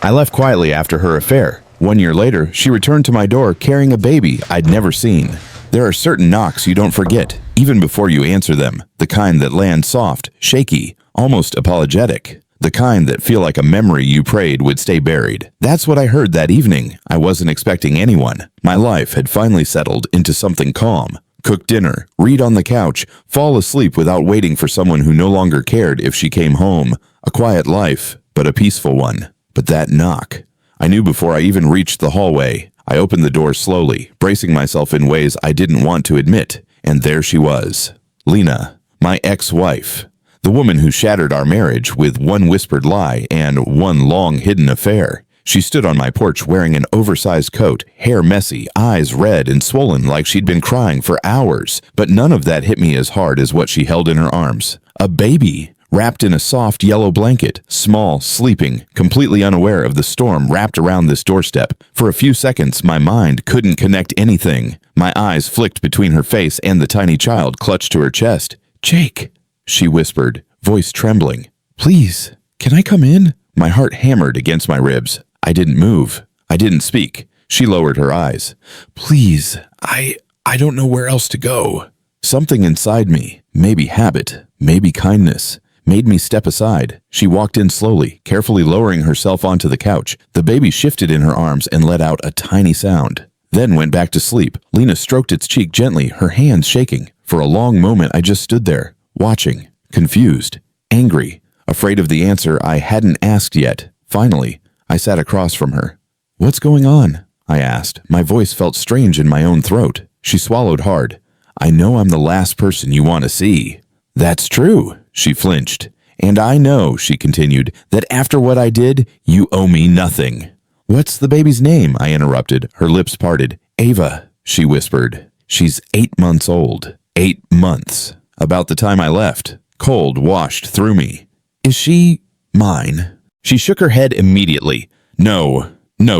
I left quietly after her affair. 1 year later, she returned to my door carrying a baby I'd never seen. There are certain knocks you don't forget, even before you answer them, the kind that land soft, shaky, almost apologetic. The kind that feel like a memory you prayed would stay buried. That's what I heard that evening. I wasn't expecting anyone. My life had finally settled into something calm. Cook dinner, read on the couch, fall asleep without waiting for someone who no longer cared if she came home. A quiet life, but a peaceful one. But that knock. I knew before I even reached the hallway. I opened the door slowly, bracing myself in ways I didn't want to admit. And there she was. Lena, my ex-wife. The woman who shattered our marriage with one whispered lie and one long hidden affair. She stood on my porch wearing an oversized coat, hair messy, eyes red and swollen like she'd been crying for hours. But none of that hit me as hard as what she held in her arms. A baby, wrapped in a soft yellow blanket, small, sleeping, completely unaware of the storm wrapped around this doorstep. For a few seconds, my mind couldn't connect anything. My eyes flicked between her face and the tiny child clutched to her chest. "Jake," she whispered, voice trembling. "Please, can I come in?" My heart hammered against my ribs. I didn't move. I didn't speak. She lowered her eyes. "Please, I don't know where else to go." Something inside me, maybe habit, maybe kindness, made me step aside. She walked in slowly, carefully lowering herself onto the couch. The baby shifted in her arms and let out a tiny sound. Then went back to sleep. Lena stroked its cheek gently, her hands shaking. For a long moment, I just stood there, watching, confused, angry, afraid of the answer I hadn't asked yet. Finally, I sat across from her. "What's going on?" I asked. My voice felt strange in my own throat. She swallowed hard. "I know I'm the last person you want to see." "That's true," she flinched. "And I know," she continued, "that after what I did, you owe me nothing." "What's the baby's name?" I interrupted. Her lips parted. "Ava," she whispered. "She's 8 months old." 8 months. About the time I left. Cold washed through me. "Is she mine?" She shook her head immediately. No,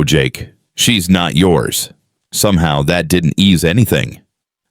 Jake. She's not yours." Somehow that didn't ease anything.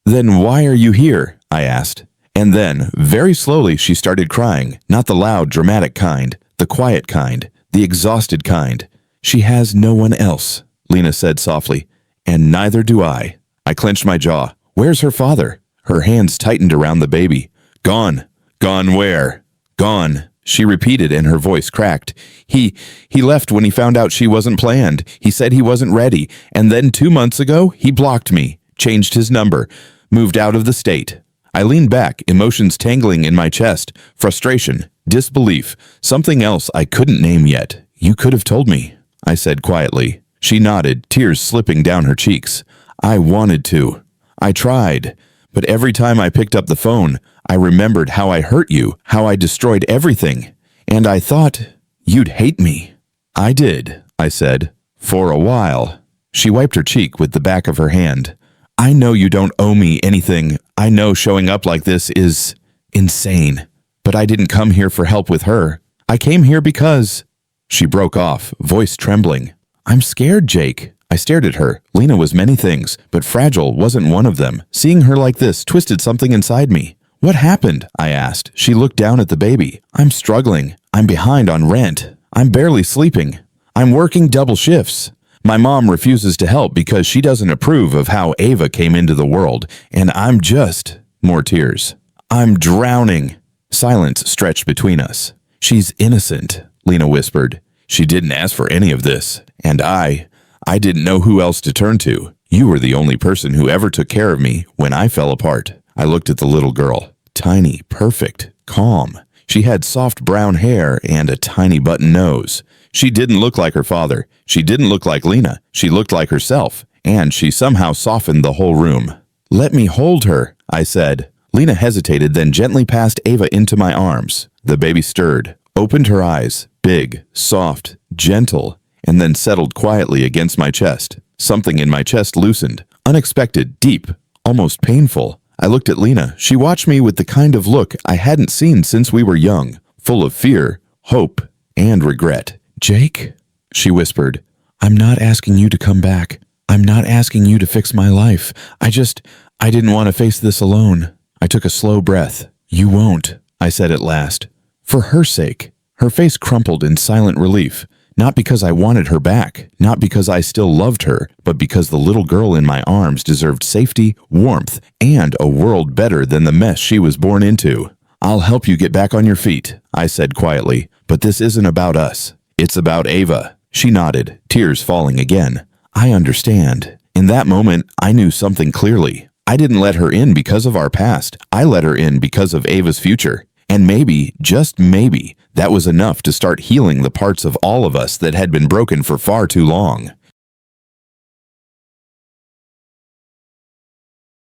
"Then why are you here?" I asked. And then, very slowly, she started crying. Not the loud, dramatic kind, the quiet kind, the exhausted kind. "She has no one else," Lena said softly. "And neither do I." I clenched my jaw. "Where's her father?" Her hands tightened around the baby. "Gone." "Gone where?" "Gone," she repeated and her voice cracked. He left when he found out she wasn't planned. He said he wasn't ready. And then 2 months ago, he blocked me, changed his number, moved out of the state. I leaned back, emotions tangling in my chest, frustration, disbelief, something else I couldn't name yet. "You could have told me," I said quietly. She nodded, tears slipping down her cheeks. "I wanted to. I tried. But every time I picked up the phone, I remembered how I hurt you, how I destroyed everything. And I thought you'd hate me." "I did," I said. "For a while." She wiped her cheek with the back of her hand. "I know you don't owe me anything. I know showing up like this is insane. But I didn't come here for help with her. I came here because—" She broke off, voice trembling. "I'm scared, Jake." I stared at her. Lena was many things, but fragile wasn't one of them. Seeing her like this twisted something inside me. "What happened?" I asked. She looked down at the baby. "I'm struggling. I'm behind on rent. I'm barely sleeping. I'm working double shifts. My mom refuses to help because she doesn't approve of how Ava came into the world, and I'm just—" More tears. "I'm drowning." Silence stretched between us. "She's innocent," Lena whispered. "She didn't ask for any of this. And I didn't know who else to turn to. You were the only person who ever took care of me when I fell apart." I looked at the little girl. Tiny, perfect, calm. She had soft brown hair and a tiny button nose. She didn't look like her father. She didn't look like Lena. She looked like herself. And she somehow softened the whole room. "Let me hold her," I said. Lena hesitated, then gently passed Ava into my arms. The baby stirred, opened her eyes, big, soft, gentle, and then settled quietly against my chest. Something in my chest loosened, unexpected, deep, almost painful. I looked at Lena. She watched me with the kind of look I hadn't seen since we were young, full of fear, hope, and regret. "Jake," she whispered, "I'm not asking you to come back. I'm not asking you to fix my life. I didn't want to face this alone." I took a slow breath. "You won't," I said at last. "For her sake." Her face crumpled in silent relief. Not because I wanted her back, not because I still loved her, but because the little girl in my arms deserved safety, warmth, and a world better than the mess she was born into. "I'll help you get back on your feet," I said quietly, "but this isn't about us. It's about Ava." She nodded, tears falling again. "I understand." In that moment, I knew something clearly. I didn't let her in because of our past. I let her in because of Ava's future. And maybe, just maybe, that was enough to start healing the parts of all of us that had been broken for far too long.